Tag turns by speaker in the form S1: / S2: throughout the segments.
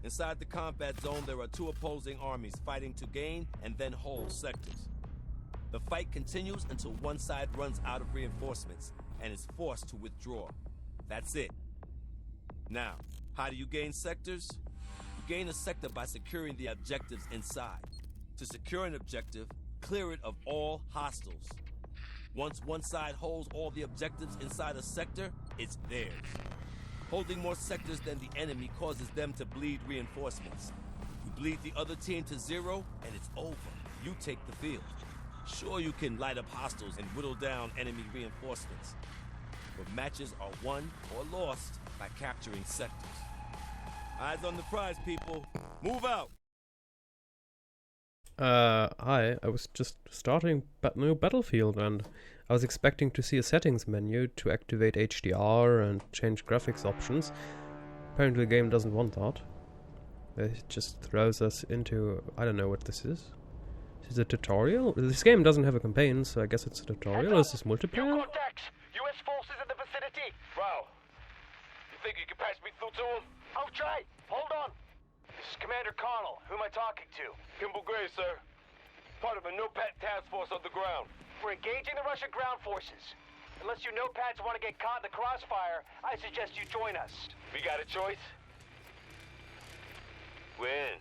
S1: Inside the combat zone, there are two opposing armies fighting to gain and then hold sectors. The fight continues until one side runs out of reinforcements and is forced to withdraw. That's it. Now, how do you gain sectors? You gain a sector by securing the objectives inside. To secure an objective, clear it of all hostiles. Once one side holds all the objectives inside a sector, it's theirs. Holding more sectors than the enemy causes them to bleed reinforcements. You bleed the other team to zero, and it's over. You take the field. Sure, you can light up hostiles and whittle down enemy reinforcements, but matches are won or lost by capturing sectors. Eyes on the prize, people. Move out!
S2: Hi, I was just starting new Battlefield and I was expecting to see a settings menu to activate HDR and change graphics options. Apparently the game doesn't want that. It just throws us into... I don't know what this is. Is it a tutorial? This game doesn't have a campaign, so I guess it's a tutorial. Is this multiplayer?
S3: New contacts! U.S. forces in the vicinity!
S1: Bro, you think you can pass me through to him?
S3: I'll try! Hold on! This is Commander Connell. Who am I talking to?
S1: Kimball Gray, sir. Part of a NOPAT task force on the ground.
S3: We're engaging the Russian ground forces. Unless you NOPATs want to get caught in the crossfire, I suggest you join us.
S1: We got a choice? When?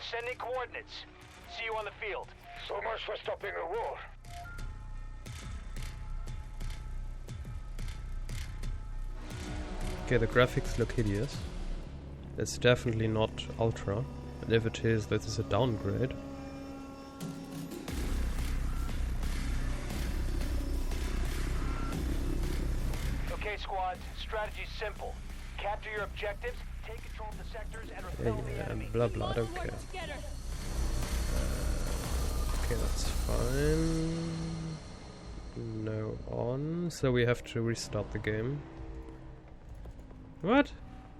S3: Sending coordinates. See you on the field.
S1: So much for stopping a war.
S2: Okay, the graphics look hideous. It's definitely not ultra, and if it is, this is a downgrade.
S3: Okay, squad. Strategy's simple. Capture your objectives, take control of the sectors, and repel the enemy.
S2: Blah blah, I don't care. Okay, that's fine. No on, so we have to restart the game. What?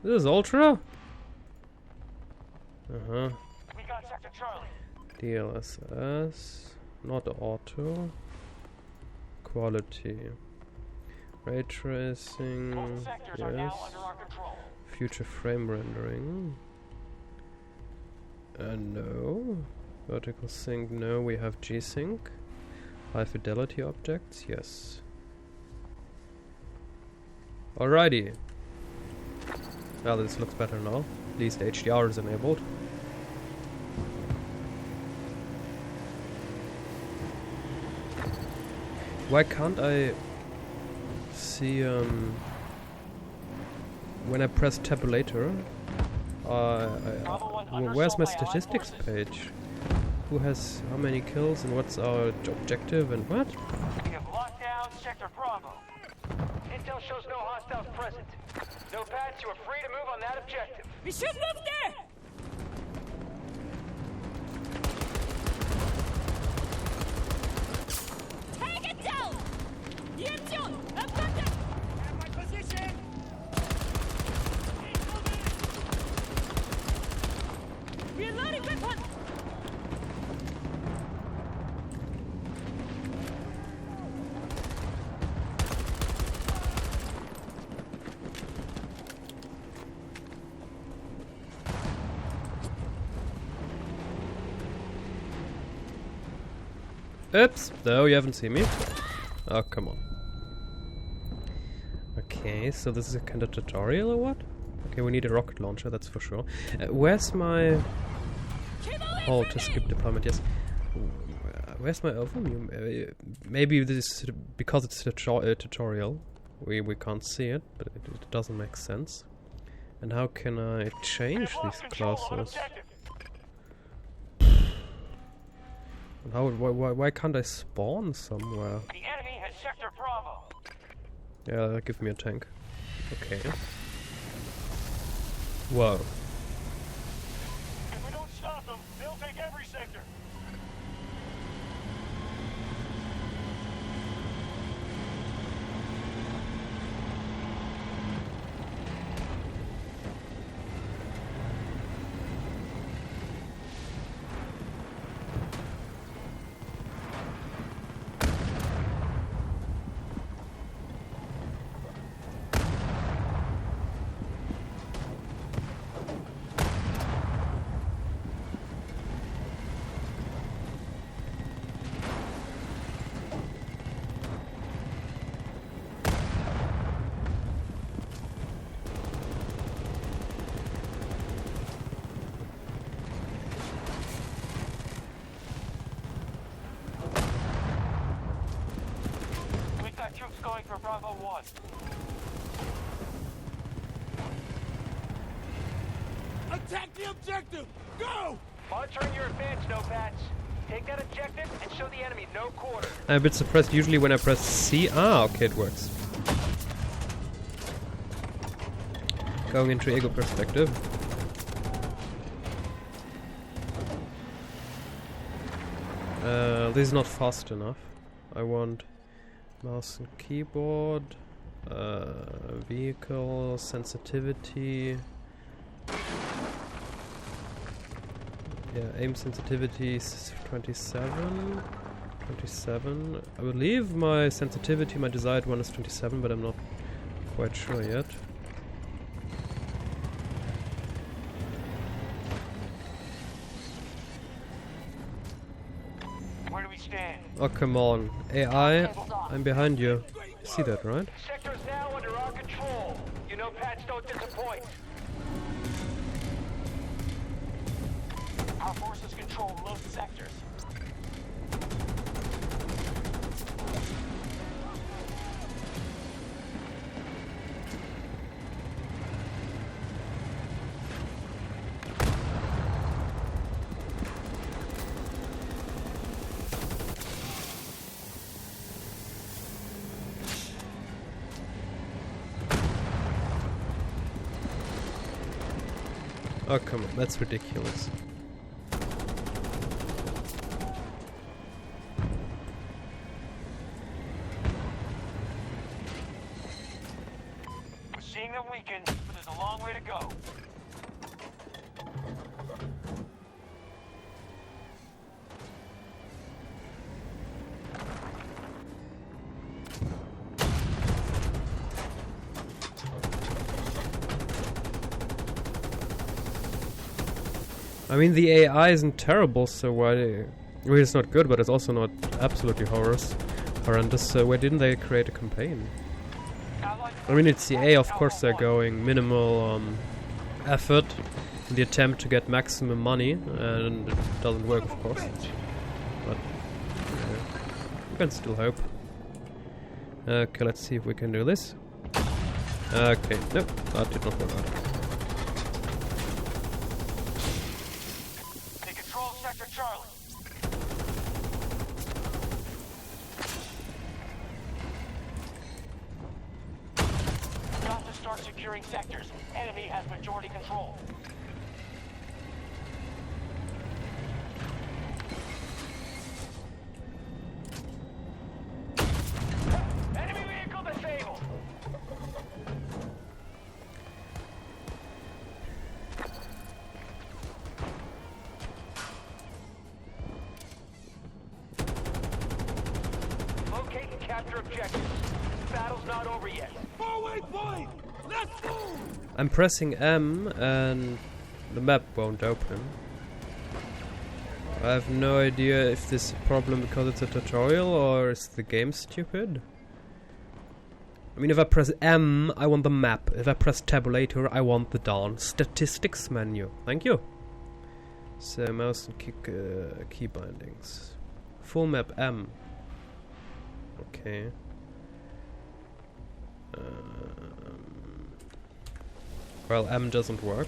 S2: This is ultra? Uh-huh.
S3: We got sector Charlie.
S2: DLSS, not auto. Quality. Ray tracing,
S3: Both sectors are now under our control.
S2: Future frame rendering. No. Vertical sync, no. We have G-sync. High fidelity objects, yes. Alrighty. Well, this looks better now. At least HDR is enabled. Why can't I see when I press tabulator? Where's my statistics page? Who has how many kills and what's our objective and what?
S3: We have locked down Sector Bravo. Intel shows no hostiles present. No pads, you are free to move on that objective.
S4: We should move there! Target down! Diemzion! Abducted! At my position! Reloading weapon!
S2: Oops! No, you haven't seen me. Oh, come on. Okay, so this is a kind of tutorial or what? Okay, we need a rocket launcher, that's for sure. Where's my... Oh, to skip deployment, yes. Where's my overview? Maybe this is because it's a tutorial. We can't see it, but it doesn't make sense. And how can I change these classes? How? Why can't I spawn somewhere?
S3: The enemy has Sector Bravo.
S2: Yeah, give me a tank. Okay. Whoa.
S3: If we don't stop them, they'll take every sector. going for Bravo 1.
S1: Attack the objective! Go!
S3: Monitoring your advance, Nopads. Take that objective and show the enemy no quarter.
S2: I'm a bit surprised. Usually when I press C... Ah, okay, it works. Going into ego perspective. This is not fast enough. I want mouse and keyboard, vehicle, sensitivity. Yeah, aim sensitivity is 27. 27. I believe my sensitivity, my desired one is 27, but I'm not quite sure yet.
S3: Where do we stand?
S2: Oh, come on. AI, I'm behind you. You see that, right?
S3: Sector's now under our control. You know Pats don't disappoint. Our forces control most sectors.
S2: Oh, come on. That's ridiculous.
S3: We're seeing them weaken, but there's a long way to go.
S2: I mean, the AI isn't terrible, so why... Well, it's not good, but it's also not absolutely horrendous, so why didn't they create a campaign? I mean, it's EA, of course they're going minimal effort in the attempt to get maximum money, and it doesn't work, of course. But, you can still hope. Okay, let's see if we can do this. Okay, nope, that did not work out.
S3: They control Sector Charlie. Got to start securing sectors. Enemy has majority control. Enemy vehicle disabled. Locate and capture objectives. Battle's not over yet.
S1: Forward point! Let's move!
S2: I'm pressing M and the map won't open. I have no idea if this is a problem because it's a tutorial or is the game stupid. I mean, if I press M, I want the map. If I press tabulator, I want the darn statistics menu. Thank you. So mouse and key bindings. Full map M. Okay. Well, M doesn't work.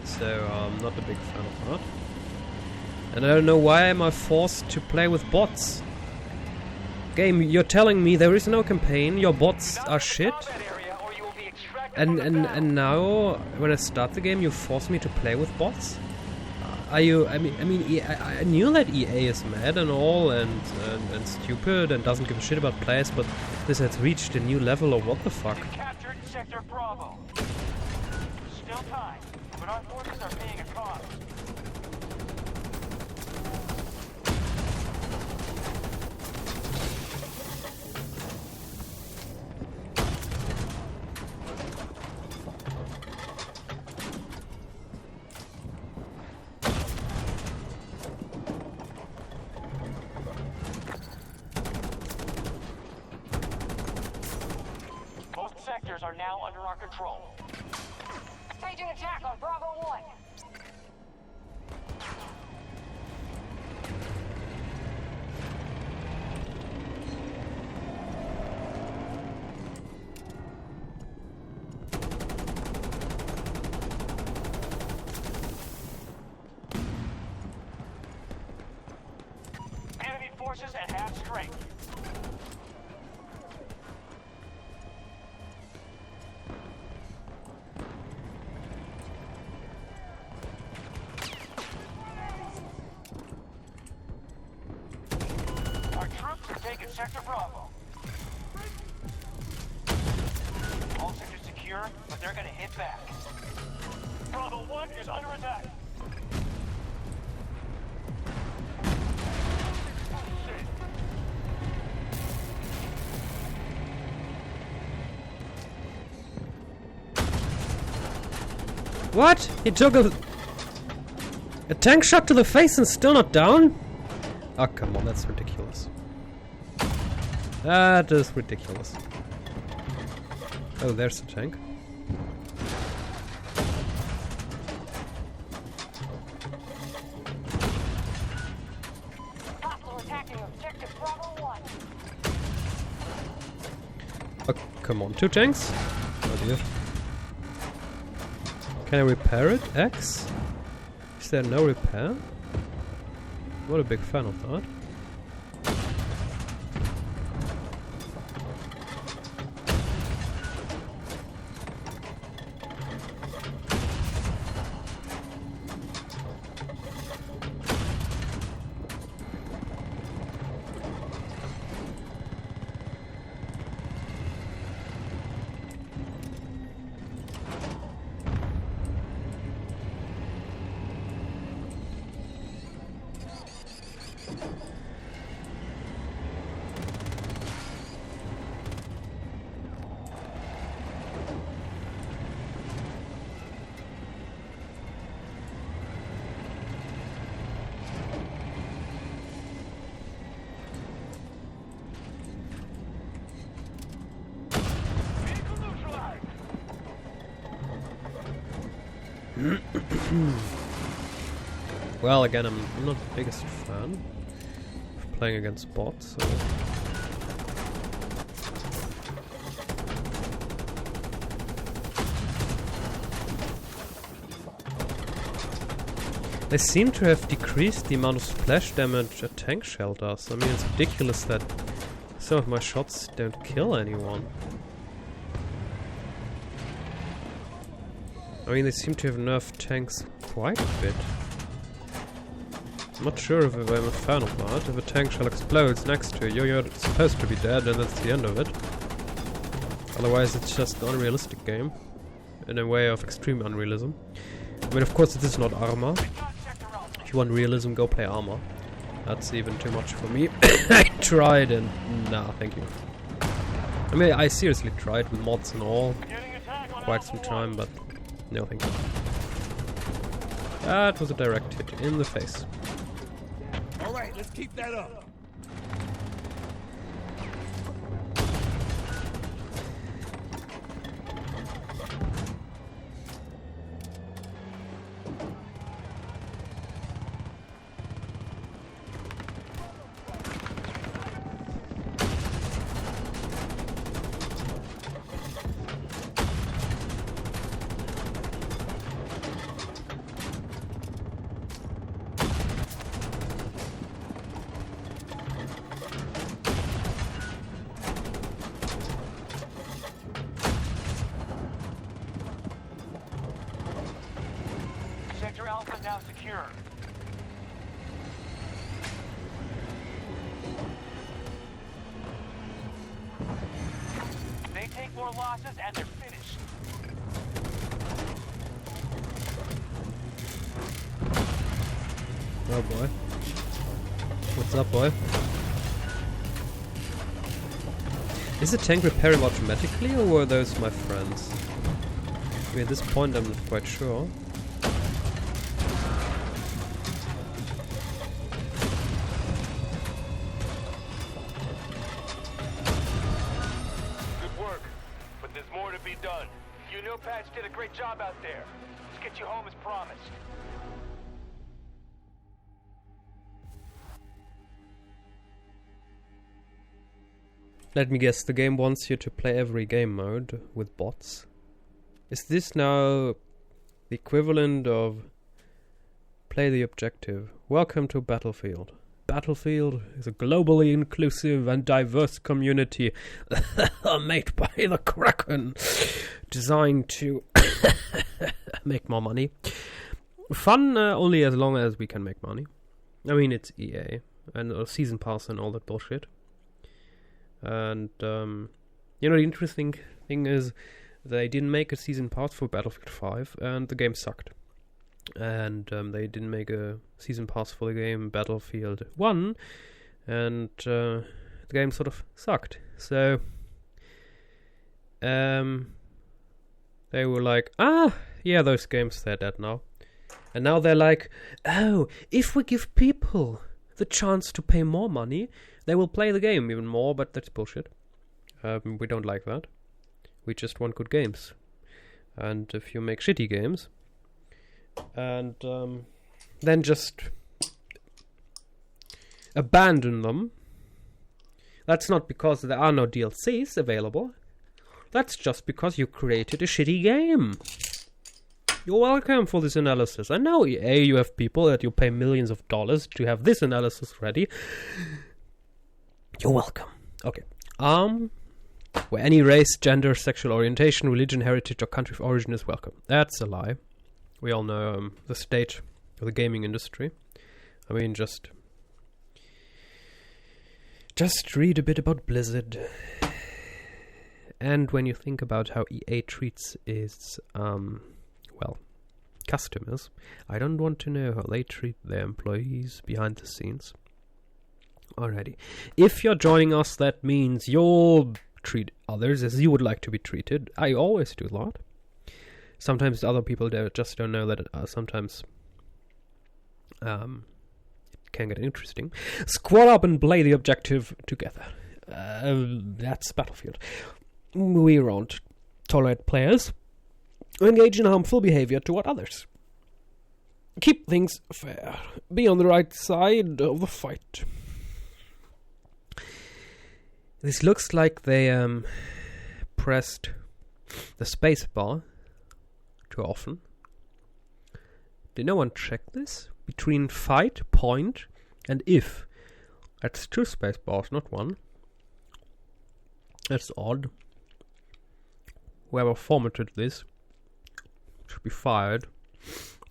S2: So I'm not a big fan of that. And I don't know why am I forced to play with bots. Game, you're telling me there is no campaign, your bots are shit. And now when I start the game you force me to play with bots? Are you? I mean, I knew that EA is mad and all, and stupid, and doesn't give a shit about players, but this has reached a new level of what the fuck?
S3: Captured Sector Bravo. Still time, but our forces are paying a cost. Sectors are now under our control. Staging attack on Bravo 1. in Sector Bravo. All sectors secure, but they're gonna hit back. Bravo 1 is under attack.
S2: What? He took a tank shot to the face and still not down? Oh, come on, that's ridiculous. That is ridiculous. Oh, there's the tank.
S4: Hostile attacking objective Bravo 1.
S2: Oh, come on, 2 tanks? Oh dear. Can I repair it? X? Is there no repair? Not a big fan of that. Well, again, I'm not the biggest fan of playing against bots, so... They seem to have decreased the amount of splash damage a tank shell does. I mean, it's ridiculous that some of my shots don't kill anyone. I mean, they seem to have nerfed tanks quite a bit. I'm not sure if I'm a fan of that. If a tank shell explodes next to you, you're supposed to be dead, and that's the end of it. Otherwise, it's just an unrealistic game. In a way of extreme unrealism. I mean, of course, this is not armor. If you want realism, go play armor. That's even too much for me. I tried and... nah, thank you. I mean, I seriously tried with mods and all. Quite some time, but... no, thank you. That was a direct hit in the face.
S1: Alright, let's keep that up.
S3: Sector Alpha now secure. They take more losses and they're finished.
S2: Oh boy. What's up, boy? Is the tank repairing automatically, or were those my friends? I mean, at this point I'm not quite sure.
S3: Good work, but there's more to be done. You know Patch did a great job out there. Let's get you home as promised.
S2: Let me guess, the game wants you to play every game mode with bots. Is this now the equivalent of play the objective? Welcome to Battlefield. Battlefield is a globally inclusive and diverse community made by the Kraken, designed to make more money. Fun only as long as we can make money. I mean, it's EA and a season pass and all that bullshit. And the interesting thing is they didn't make a season pass for Battlefield 5, and the game sucked. And they didn't make a season pass for the game Battlefield 1, and the game sort of sucked. So they were like, yeah, those games, they're dead now. And now they're like, oh, if we give people the chance to pay more money, they will play the game even more, but that's bullshit. We don't like that. We just want good games. And if you make shitty games, and then just abandon them, that's not because there are no DLCs available. That's just because you created a shitty game. You're welcome for this analysis. I know, EA, you have people that you pay millions of dollars to have this analysis ready. You're welcome. Okay. Where any race, gender, sexual orientation, religion, heritage, or country of origin is welcome. That's a lie. We all know the state of the gaming industry. I mean, just read a bit about Blizzard. And when you think about how EA treats its, customers, I don't want to know how they treat their employees behind the scenes. Alrighty. If you're joining us, that means you'll treat others as you would like to be treated. I always do that. Sometimes other people just don't know that sometimes it can get interesting. Squad up and play the objective together. That's Battlefield. We won't tolerate players who engage in harmful behavior toward others. Keep things fair. Be on the right side of the fight. This looks like they pressed the space bar too often. Did no one check this? Between fight, point, and if. That's 2 space bars, not 1. That's odd. Whoever formatted this should be fired.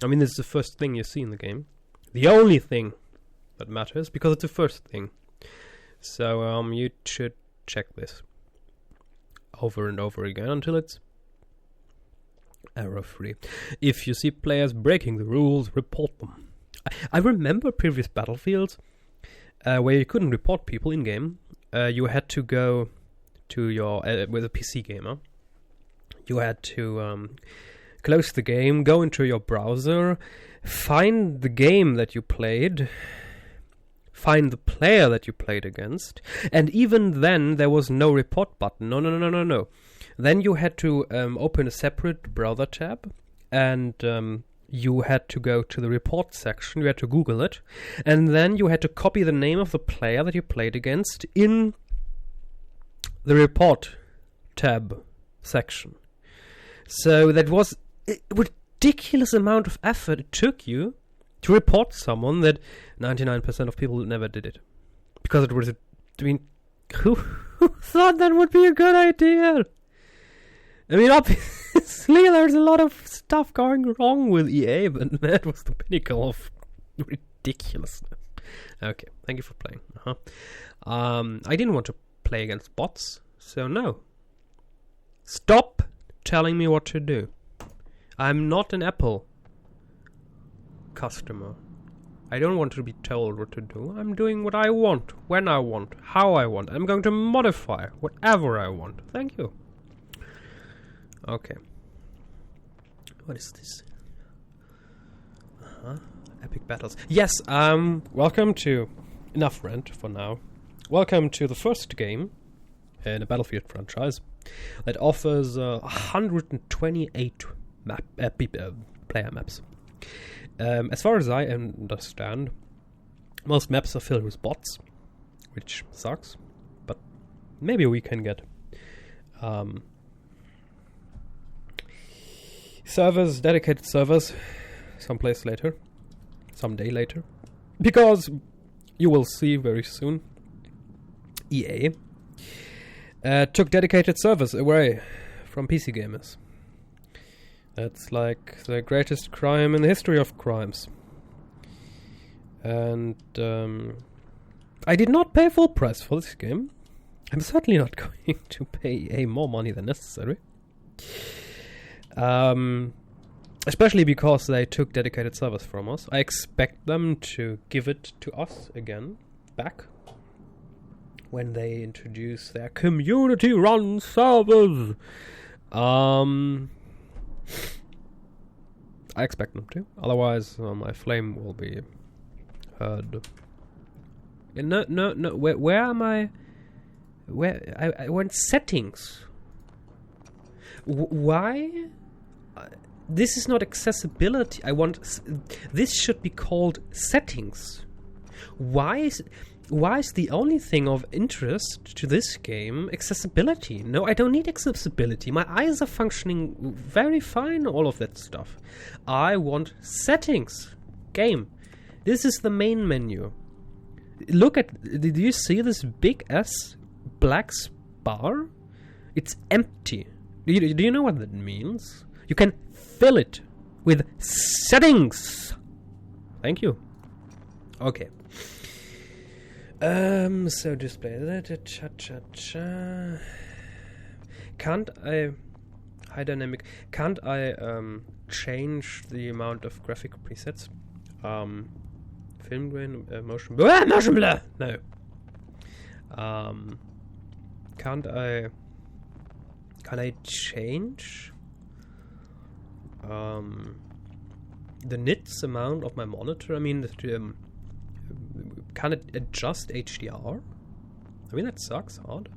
S2: I mean, this is the first thing you see in the game. The only thing that matters, because it's the first thing. So, you should check this over and over again until it's error-free. If you see players breaking the rules, report them. I remember previous Battlefields where you couldn't report people in-game. You had to go to your... with a PC gamer. You had to close the game, go into your browser, find the game that you played, find the player that you played against, and even then there was no report button. No. Then you had to open a separate browser tab, and you had to go to the report section, you had to Google it, and then you had to copy the name of the player that you played against in the report tab section. So that was a ridiculous amount of effort it took you to report someone that 99% of people never did it. Because it was, who thought that would be a good idea? I mean, obviously there's a lot of stuff going wrong with EA, but that was the pinnacle of ridiculousness. Okay, thank you for playing. I didn't want to play against bots, so no. Stop telling me what to do. I'm not an Apple customer. I don't want to be told what to do. I'm doing what I want, when I want, how I want. I'm going to modify whatever I want. Thank you. Okay. What is this? Epic battles. Yes, welcome to... Enough rant for now. Welcome to the first game in a Battlefield franchise that offers 128 player maps. As far as I understand, most maps are filled with bots, which sucks, but maybe we can get servers, dedicated servers, someday later, because you will see very soon EA took dedicated servers away from PC gamers. That's like the greatest crime in the history of crimes. And I did not pay full price for this game. I'm certainly not going to pay EA more money than necessary. Especially because they took dedicated servers from us. I expect them to give it to us again, back, when they introduce their community-run servers. I expect them to. Otherwise, my flame will be heard. No. Where am I? Where I want settings. Why? This is not accessibility. I want. This should be called settings. Why is the only thing of interest to this game accessibility? No, I don't need accessibility. My eyes are functioning very fine, all of that stuff. I want settings. Game. This is the main menu. Look at... Did you see this big S black bar? It's empty. Do you know what that means? You can fill it with settings. Thank you. Okay. So display. Can't I... High dynamic. Can't I change the amount of graphic presets? Film grain, motion... motion blur! No. Can I change the nits amount of my monitor? I mean, can it adjust HDR? I mean, that sucks hard.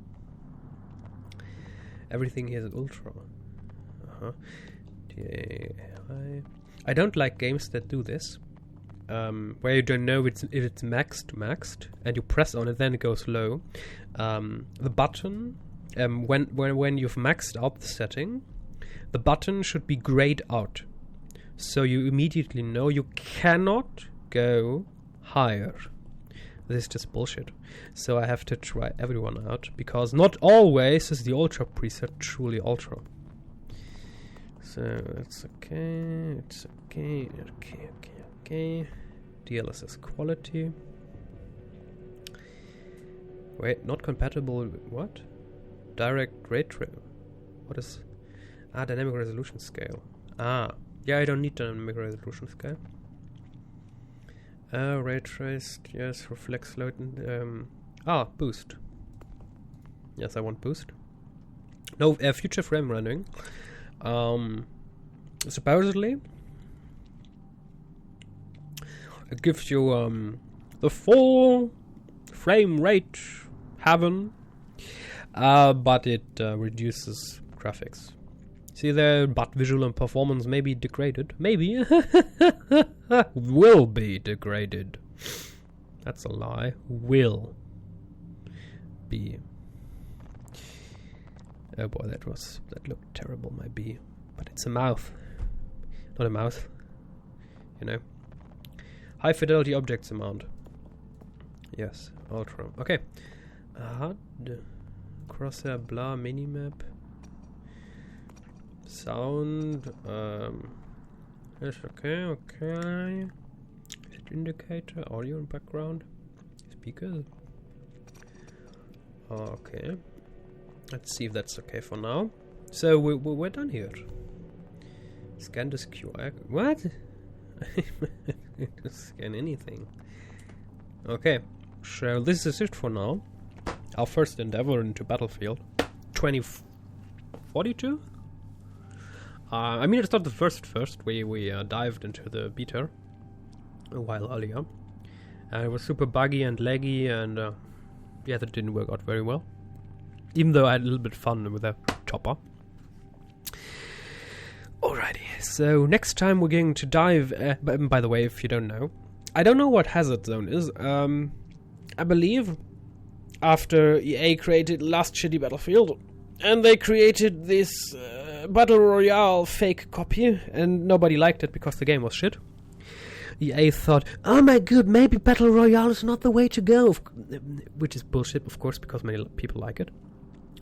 S2: Everything here is ultra. I don't like games that do this. Where you don't know if it's maxed, and you press on it, then it goes low. The button, when you've maxed out the setting, the button should be grayed out, so you immediately know you cannot go higher. This is just bullshit. So I have to try everyone out, because not always is the ultra preset truly ultra. So it's okay. It's okay. Okay. DLSS quality. Wait, not compatible with what? Direct ray trace. What is... dynamic resolution scale. Yeah, I don't need dynamic resolution scale. Ray traced, yes, reflex load and... boost. Yes, I want boost. No, future frame rendering. Supposedly... It gives you the full frame rate heaven, but it reduces graphics. See there, but visual and performance may be degraded. Maybe. Will be degraded. That's a lie. Will be. Oh boy, that looked terrible, my bee. But it's a mouth. Not a mouth. You know. High fidelity objects amount. Yes, ultra. Okay. HUD. Crosshair blah minimap. Sound. Yes, okay. Indicator, audio and background. Speakers. Okay. Let's see if that's okay for now. So we're done here. Scan this QR. What? Scan anything. Okay, so this is it for now. Our first endeavor into Battlefield 2042. I mean, it's not the first. We dived into the beta a while earlier, and it was super buggy and laggy, and yeah, that didn't work out very well. Even though I had a little bit fun with that chopper. Alrighty, so next time we're going to dive... by the way, if you don't know, I don't know what Hazard Zone is. I believe after EA created Last Shitty Battlefield, and they created this Battle Royale fake copy, and nobody liked it because the game was shit. EA thought, oh my god, maybe Battle Royale is not the way to go. Which is bullshit, of course, because many people like it.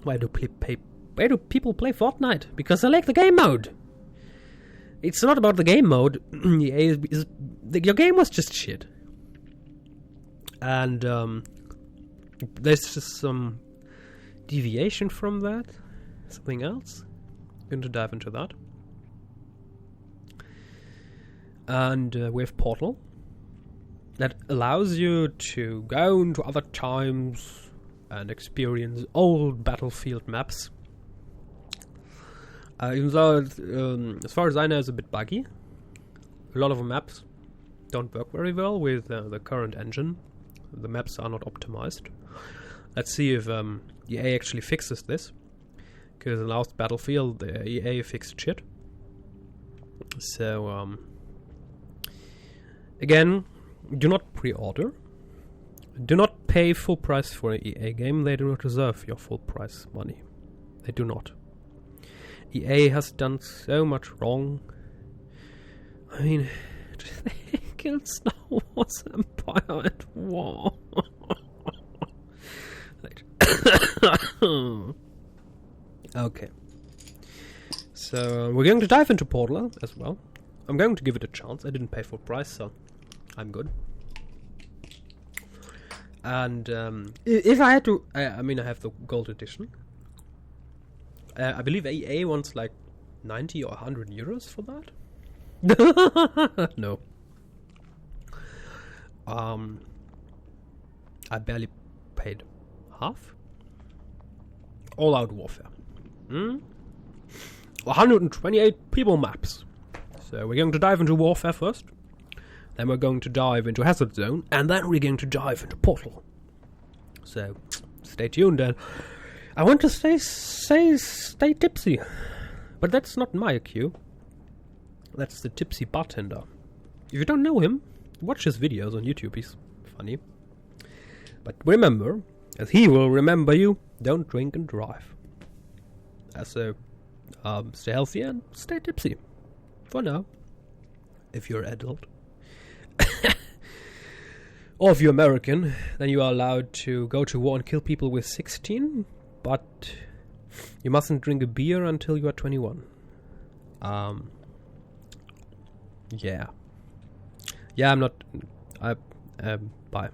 S2: Why do people play Fortnite? Because they like the game mode. It's not about the game mode. Your game was just shit. And there's just some deviation from that, something else. Going to dive into that. And we have Portal, that allows you to go into other times and experience old Battlefield maps. Even though, as far as I know, it's a bit buggy. A lot of the maps don't work very well with the current engine. The maps are not optimized. Let's see if EA actually fixes this. Because in the last Battlefield, the EA fixed shit. So, again, do not pre-order. Do not pay full price for an EA game. They do not deserve your full price money. They do not. EA has done so much wrong. I mean, they killed Star Wars Empire at war. Okay. So, we're going to dive into Portal as well. I'm going to give it a chance. I didn't pay full price, so I'm good. And if I had to... I mean, I have the gold edition. I believe EA wants like 90 or 100 euros for that. No. I barely paid half. All Out Warfare. 128 people maps. So we're going to dive into Warfare first. Then we're going to dive into Hazard Zone. And then we're going to dive into Portal. So stay tuned. And I want to stay tipsy. But that's not my cue. That's the tipsy bartender. If you don't know him, watch his videos on YouTube. He's funny. But remember, as he will remember you, don't drink and drive. So, stay healthy and stay tipsy. For now. If you're adult. Or if you're American, then you are allowed to go to war and kill people with 16. But you mustn't drink a beer until you are 21. Yeah. Yeah, I'm not... Bye.